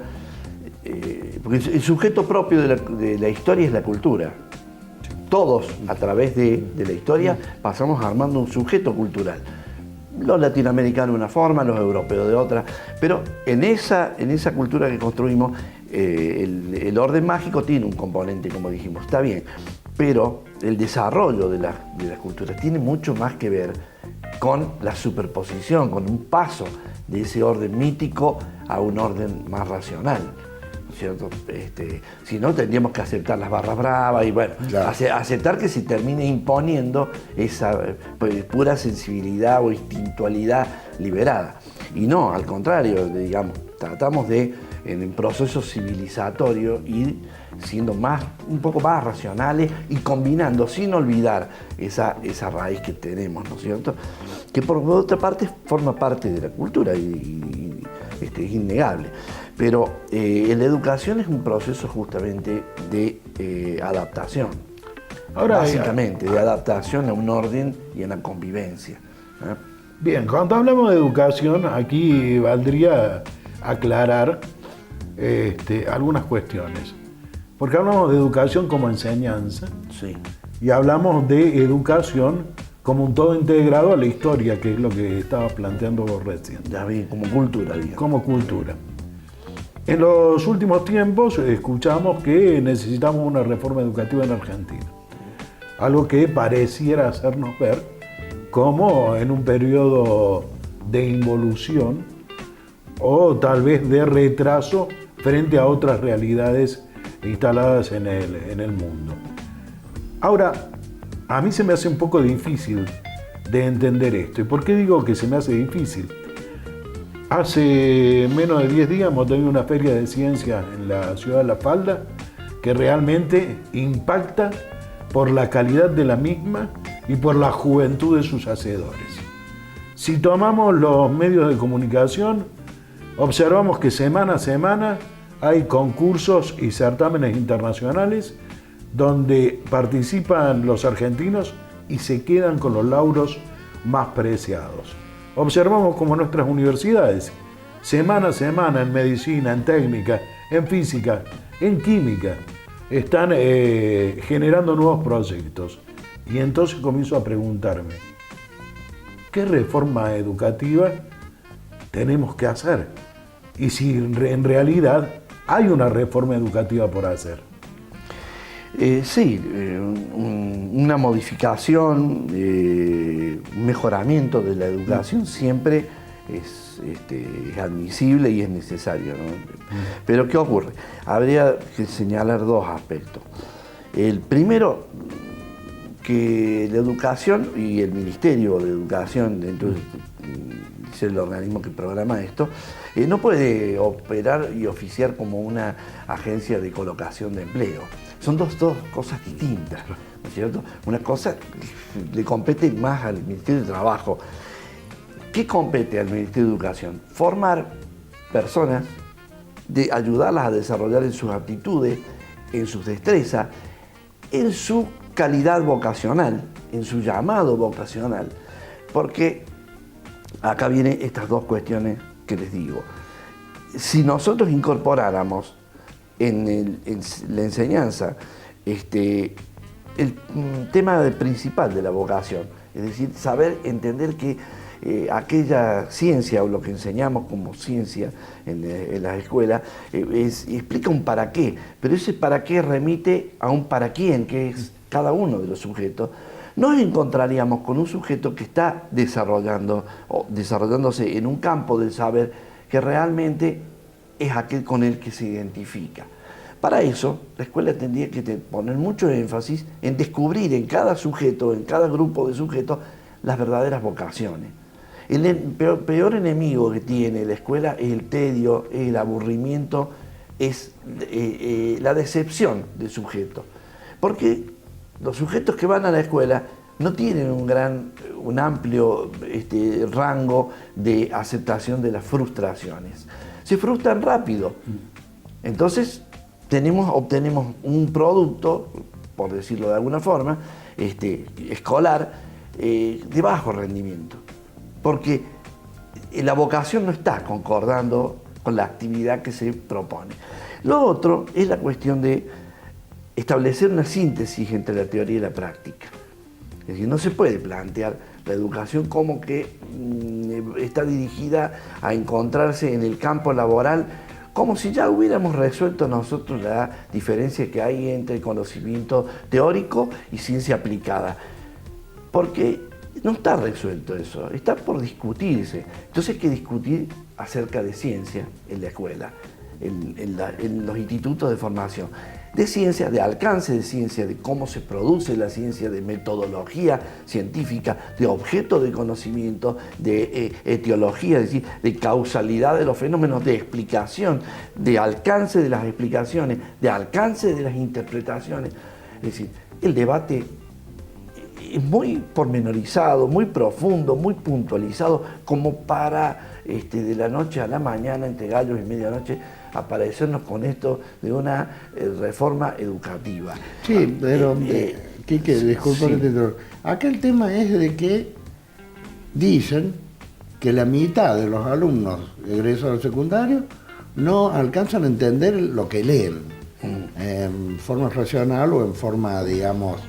porque el sujeto propio de la historia es la cultura. Todos, a través de la historia, pasamos armando un sujeto cultural. Los latinoamericanos de una forma, los europeos de otra, pero en esa cultura que construimos, el orden mágico tiene un componente, como dijimos, está bien, pero el desarrollo de las culturas tiene mucho más que ver con la superposición, con un paso de ese orden mítico a un orden más racional, ¿cierto? Si no, tendríamos que aceptar las barras bravas y bueno, claro, aceptar que se termine imponiendo esa pura sensibilidad o instintualidad liberada. Y no, al contrario, digamos, tratamos de, en el proceso civilizatorio, ir siendo un poco más racionales y combinando, sin olvidar esa raíz que tenemos, ¿no es cierto? Que por otra parte forma parte de la cultura y es innegable. Pero la educación es un proceso justamente de adaptación. Ahora, básicamente, de adaptación a un orden y a una convivencia.
Bien, cuando hablamos de educación, aquí valdría aclarar algunas cuestiones. Porque hablamos de educación como enseñanza,
sí,
y hablamos de educación como un todo integrado a la historia, que es lo que estaba planteando vos recién.
Ya vi, como cultura, digamos.
Como cultura. En los últimos tiempos escuchamos que necesitamos una reforma educativa en Argentina. Algo que pareciera hacernos ver como en un periodo de involución o tal vez de retraso frente a otras realidades instaladas en el mundo. Ahora, a mí se me hace un poco difícil de entender esto. ¿Y por qué digo que se me hace difícil? Hace menos de 10 días hemos tenido una feria de ciencias en la ciudad de La Falda que realmente impacta por la calidad de la misma y por la juventud de sus hacedores. Si tomamos los medios de comunicación, observamos que semana a semana hay concursos y certámenes internacionales donde participan los argentinos y se quedan con los lauros más preciados. Observamos como nuestras universidades, semana a semana en medicina, en técnica, en física, en química, están generando nuevos proyectos. Y entonces comienzo a preguntarme, ¿qué reforma educativa tenemos que hacer? Y si en realidad hay una reforma educativa por hacer.
Sí, una modificación, un mejoramiento de la educación siempre es admisible y es necesario, ¿no? Pero ¿qué ocurre? Habría que señalar dos aspectos. El primero, que la educación y el Ministerio de Educación, dentro de ser el organismo que programa esto, no puede operar y oficiar como una agencia de colocación de empleo. Son dos cosas distintas, ¿no es cierto? Una cosa le compete más al Ministerio de Trabajo. ¿Qué compete al Ministerio de Educación? Formar personas, ayudarlas a desarrollar en sus aptitudes, en sus destrezas, en su calidad vocacional, en su llamado vocacional. Porque acá vienen estas dos cuestiones que les digo. Si nosotros incorporáramos en la enseñanza el tema principal de la vocación, es decir, saber entender que aquella ciencia o lo que enseñamos como ciencia en las escuelas explica un para qué, pero ese para qué remite a un para quién, que es cada uno de los sujetos. Nos encontraríamos con un sujeto que está desarrollándose en un campo del saber que realmente es aquel con el que se identifica. Para eso, la escuela tendría que poner mucho énfasis en descubrir en cada sujeto, en cada grupo de sujetos, las verdaderas vocaciones. El peor enemigo que tiene la escuela es el tedio, es el aburrimiento, es la decepción del sujeto. Porque los sujetos que van a la escuela no tienen un amplio rango de aceptación de las frustraciones. Se frustran rápido. Entonces obtenemos un producto, por decirlo de alguna forma, escolar, de bajo rendimiento. Porque la vocación no está concordando con la actividad que se propone. Lo otro es la cuestión de establecer una síntesis entre la teoría y la práctica. Es decir, no se puede plantear la educación como que está dirigida a encontrarse en el campo laboral como si ya hubiéramos resuelto nosotros la diferencia que hay entre conocimiento teórico y ciencia aplicada. Porque no está resuelto eso, está por discutirse. Entonces hay que discutir acerca de ciencia en la escuela, en los institutos de formación. De ciencia, de alcance de ciencia, de cómo se produce la ciencia, de metodología científica, de objeto de conocimiento, de etiología, es decir, de causalidad de los fenómenos, de explicación, de alcance de las explicaciones, de alcance de las interpretaciones. Es decir, el debate es muy pormenorizado, muy profundo, muy puntualizado, como para de la noche a la mañana, entre gallos y medianoche, aparecernos con esto de una reforma educativa.
Sí, pero Quique, disculpa que te interrumpa. Acá el tema es de que dicen que la mitad de los alumnos egresados al secundario no alcanzan a entender lo que leen en forma racional o en forma, digamos,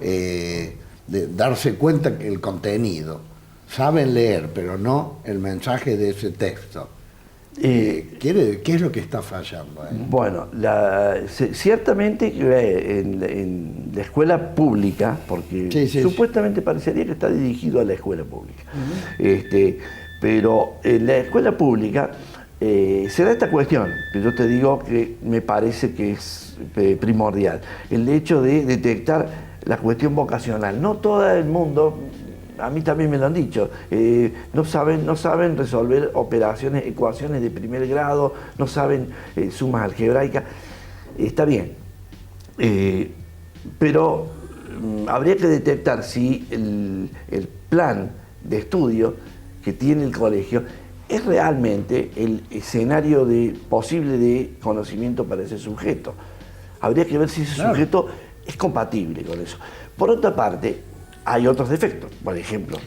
de darse cuenta que el contenido. Saben leer, pero no el mensaje de ese texto. ¿Qué es lo que está fallando?
Bueno, ciertamente en la escuela pública, porque supuestamente parecería que está dirigido a la escuela pública, pero en la escuela pública se da esta cuestión, que yo te digo que me parece que es primordial, el hecho de detectar la cuestión vocacional. No todo el mundo, a mí también me lo han dicho, no saben resolver operaciones, ecuaciones de primer grado, no saben sumas algebraicas. Está bien, pero habría que detectar si el plan de estudio que tiene el colegio es realmente el escenario posible de conocimiento para ese sujeto. Habría que ver si ese sujeto es compatible con eso. Por otra parte, hay otros defectos. Por ejemplo,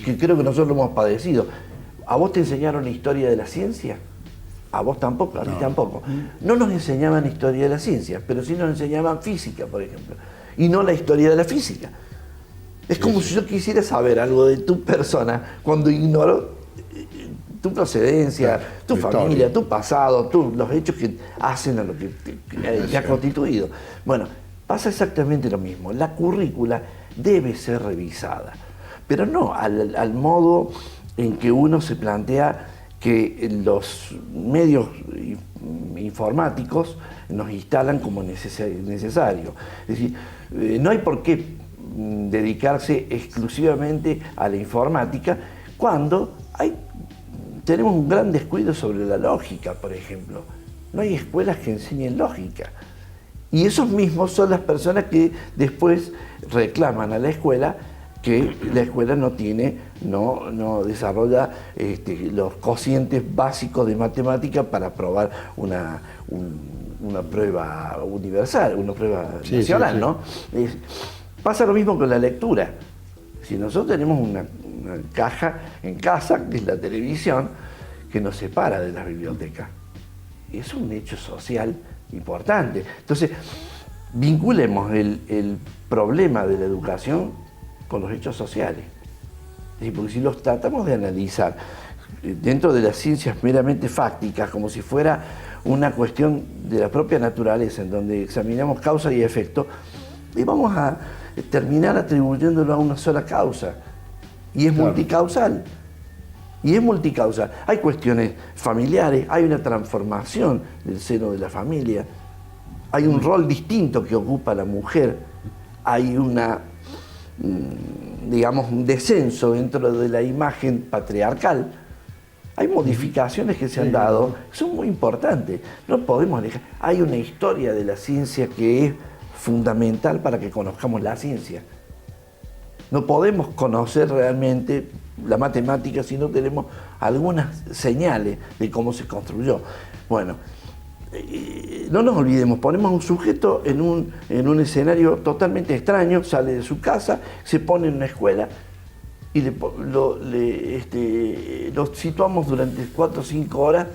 que creo que nosotros lo hemos padecido. ¿A vos te enseñaron historia de la ciencia? A vos tampoco, a mí tampoco. No nos enseñaban historia de la ciencia, pero sí nos enseñaban física, por ejemplo. Y no la historia de la física. Es como si yo quisiera saber algo de tu persona cuando ignoro tu procedencia, tu familia, tu pasado, los hechos que hacen a lo que te ha constituido. Bueno, pasa exactamente lo mismo. La currícula debe ser revisada, pero no al modo en que uno se plantea que los medios informáticos nos instalan como necesario. Es decir, no hay por qué dedicarse exclusivamente a la informática cuando tenemos un gran descuido sobre la lógica, por ejemplo. No hay escuelas que enseñen lógica. Y esos mismos son las personas que después reclaman a la escuela que la escuela no desarrolla los cocientes básicos de matemática para aprobar una prueba universal, una prueba nacional, ¿no? Pasa lo mismo con la lectura. Si nosotros tenemos una caja en casa, que es la televisión, que nos separa de las bibliotecas. Es un hecho social importante. Entonces, vinculemos el problema de la educación con los hechos sociales. Porque si los tratamos de analizar dentro de las ciencias meramente fácticas, como si fuera una cuestión de la propia naturaleza, en donde examinamos causa y efecto, y vamos a terminar atribuyéndolo a una sola causa. Y es multicausal. Y es multicausal. Hay cuestiones familiares, hay una transformación del seno de la familia, hay un rol distinto que ocupa la mujer, hay una digamos, un descenso dentro de la imagen patriarcal. Hay modificaciones que se han dado, que son muy importantes. No podemos dejar. Hay una historia de la ciencia que es fundamental para que conozcamos la ciencia. No podemos conocer realmente la matemática si no tenemos algunas señales de cómo se construyó. Bueno, no nos olvidemos, ponemos a un sujeto en un escenario totalmente extraño, sale de su casa, se pone en una escuela y lo situamos durante 4 o 5 horas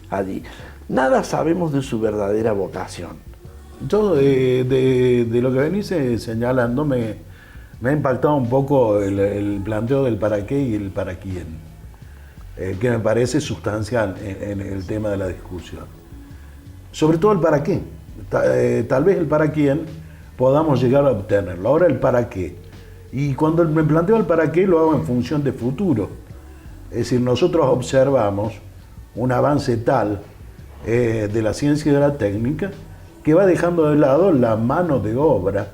allí. Nada sabemos de su verdadera vocación.
Yo de lo que venís señalando me ha impactado un poco el planteo del para qué y el para quién, que me parece sustancial en el tema de la discusión. Sobre todo el para qué. Tal vez el para quién podamos llegar a obtenerlo. Ahora el para qué. Y cuando me planteo el para qué, lo hago en función de futuro. Es decir, nosotros observamos un avance tal de la ciencia y de la técnica que va dejando de lado la mano de obra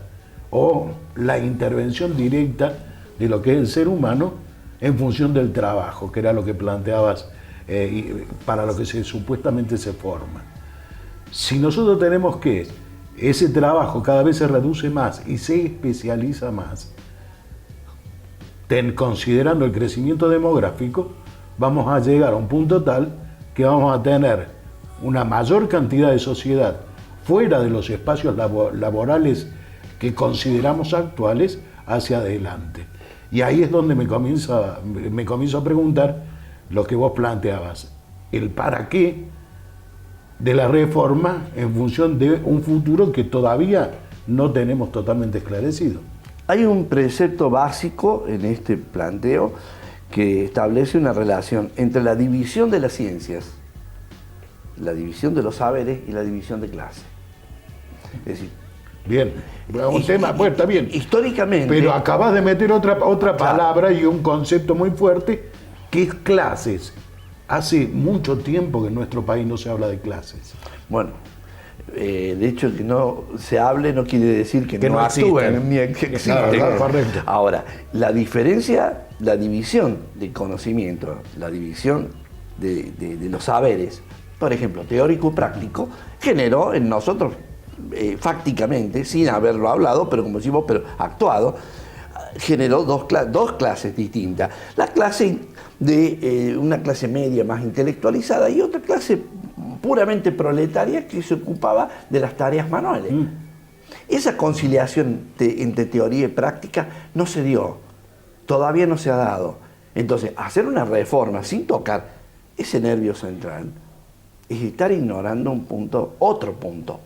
o la intervención directa de lo que es el ser humano en función del trabajo, que era lo que planteabas para lo que supuestamente se forma. Si nosotros tenemos que ese trabajo cada vez se reduce más y se especializa más, considerando el crecimiento demográfico, vamos a llegar a un punto tal que vamos a tener una mayor cantidad de sociedad fuera de los espacios laborales que consideramos actuales hacia adelante. Y ahí es donde me comienzo a preguntar lo que vos planteabas, el para qué de la reforma en función de un futuro que todavía no tenemos totalmente esclarecido.
Hay un precepto básico en este planteo que establece una relación entre la división de las ciencias, la división de los saberes y la división de clase. Es decir,
bien, un tema, bueno, está bien.
Históricamente.
Pero acabas de meter otra palabra y un concepto muy fuerte que es clases. Hace mucho tiempo que en nuestro país no se habla de clases.
Bueno, de hecho que no se hable no quiere decir que no actúen ni que existen.
Claro, correcto.
Ahora, la división de conocimiento, la división de los saberes, por ejemplo, teórico y práctico, generó en nosotros, fácticamente, sin haberlo hablado, pero como decimos, pero actuado, generó dos clases distintas. La clase de una clase media más intelectualizada y otra clase puramente proletaria que se ocupaba de las tareas manuales. Esa conciliación entre teoría y práctica no se dio, todavía no se ha dado. Entonces, hacer una reforma sin tocar ese nervio central es estar ignorando otro punto.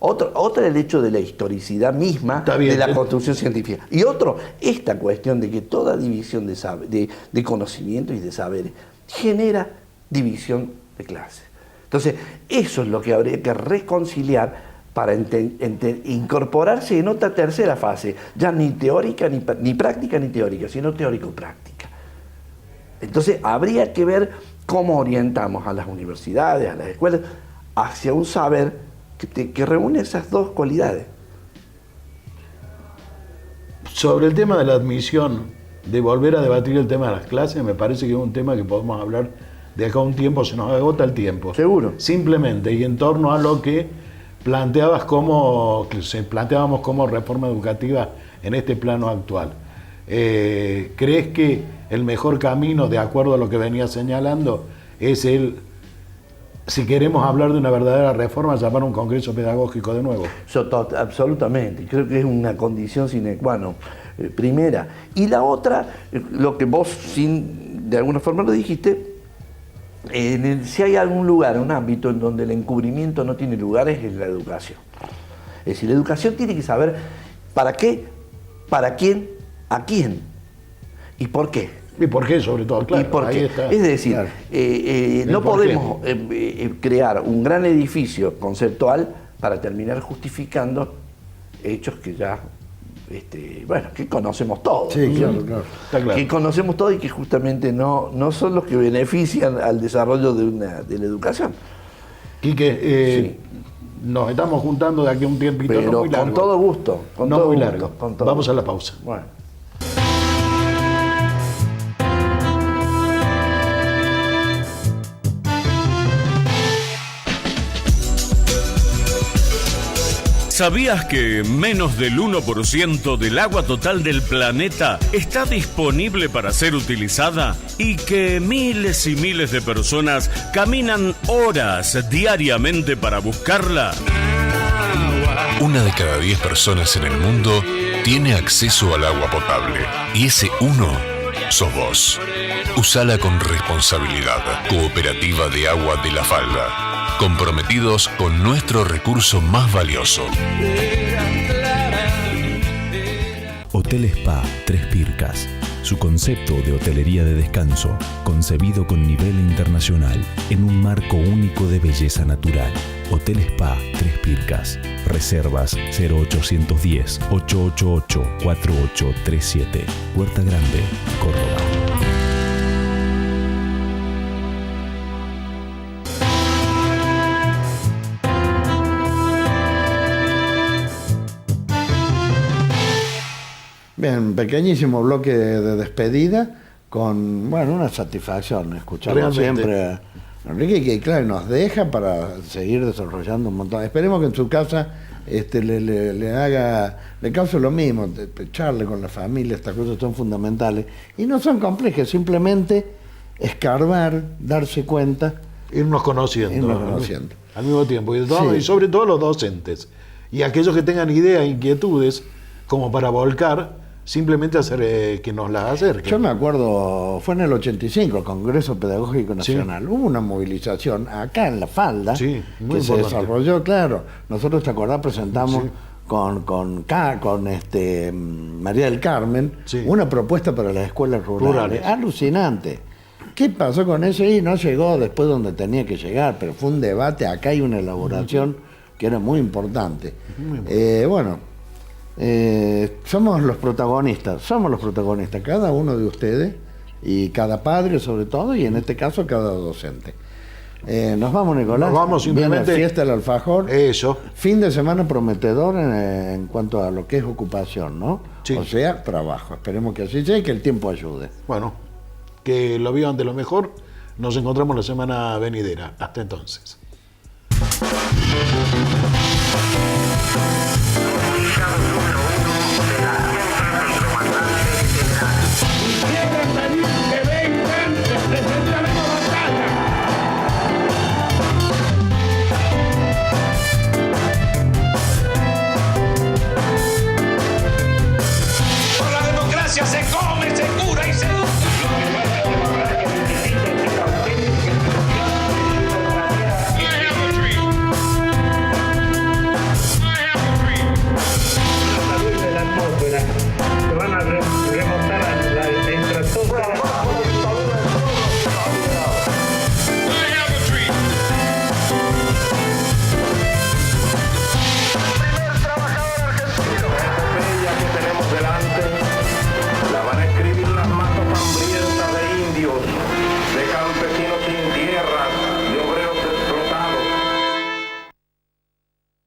Otro el hecho de la historicidad misma de la construcción científica. Y otro, esta cuestión de que toda división de conocimientos y de saberes genera división de clases. Entonces, eso es lo que habría que reconciliar para incorporarse en otra tercera fase, ya ni teórica, ni práctica ni teórica, sino teórico-práctica. Entonces, habría que ver cómo orientamos a las universidades, a las escuelas, hacia un saber que reúne esas dos cualidades.
Sobre el tema de la admisión, de volver a debatir el tema de las clases, me parece que es un tema que podemos hablar de acá a un tiempo, se nos agota el tiempo.
Seguro.
Simplemente, y en torno a lo que planteábamos como reforma educativa en este plano actual. ¿Crees que el mejor camino, de acuerdo a lo que venía señalando, es si queremos hablar de una verdadera reforma, llamar a un congreso pedagógico de nuevo?
Absolutamente, creo que es una condición sine qua non, primera. Y la otra, lo que vos de alguna forma lo dijiste, si hay algún lugar, un ámbito en donde el encubrimiento no tiene lugar, es la educación. Es decir, la educación tiene que saber para qué, para quién, a quién y por qué.
¿Y por qué, sobre todo? Claro,
¿Y por
ahí
qué?
está.
Es decir,
Claro.
No podemos crear un gran edificio conceptual para terminar justificando hechos que ya, que conocemos todos.
Sí, claro.
Está claro.
Que conocemos todos y que justamente no son los que benefician al desarrollo de la educación.
Quique, nos estamos juntando de aquí a un tiempito.
Pero
no muy largo.
con todo gusto. Con
no
todo
muy
gusto,
largo.
con todo
Vamos
gusto.
a la pausa.
Bueno.
¿Sabías que menos del 1% del agua total del planeta está disponible para ser utilizada? Y que miles y miles de personas caminan horas diariamente para buscarla.
Una de cada 10 personas en el mundo tiene acceso al agua potable. Y ese uno sos vos. Usala con responsabilidad. Cooperativa de Agua de la Falda. Comprometidos con nuestro recurso más valioso.
Hotel Spa Tres Pircas. Su concepto de hotelería de descanso, concebido con nivel internacional, en un marco único de belleza natural. Hotel Spa Tres Pircas. Reservas 0810-888-4837. Huerta Grande, Córdoba.
Bien, pequeñísimo bloque de despedida con, bueno, una satisfacción escucharlo siempre a Enrique, que claro, nos deja para seguir desarrollando un montón. Esperemos que en su casa le cause lo mismo, charle con la familia, estas cosas son fundamentales y no son complejas, simplemente escarbar, darse cuenta.
Irnos conociendo. Al mismo tiempo. Y sobre todo los docentes. Y aquellos que tengan ideas, inquietudes, como para volcar, simplemente hacer que nos las acerquen.
Yo me acuerdo, fue en el 85, el Congreso Pedagógico Nacional. Hubo una movilización acá en La Falda, que se desarrolló, claro. Nosotros, ¿te acordás? Presentamos con María del Carmen una propuesta para las escuelas rurales. Alucinante. ¿Qué pasó con eso? Y no llegó después donde tenía que llegar, pero fue un debate. Acá hay una elaboración que era muy importante. Somos los protagonistas, cada uno de ustedes y cada padre sobre todo, y en este caso cada docente. Nos vamos, Nicolás.
Nos vamos simplemente.
Viene fiesta del alfajor.
Eso.
Fin de semana prometedor en cuanto a lo que es ocupación, ¿no?
Sí.
O sea, trabajo. Esperemos que así sea y que el tiempo ayude.
Bueno, que lo vivan de lo mejor. Nos encontramos la semana venidera. Hasta entonces.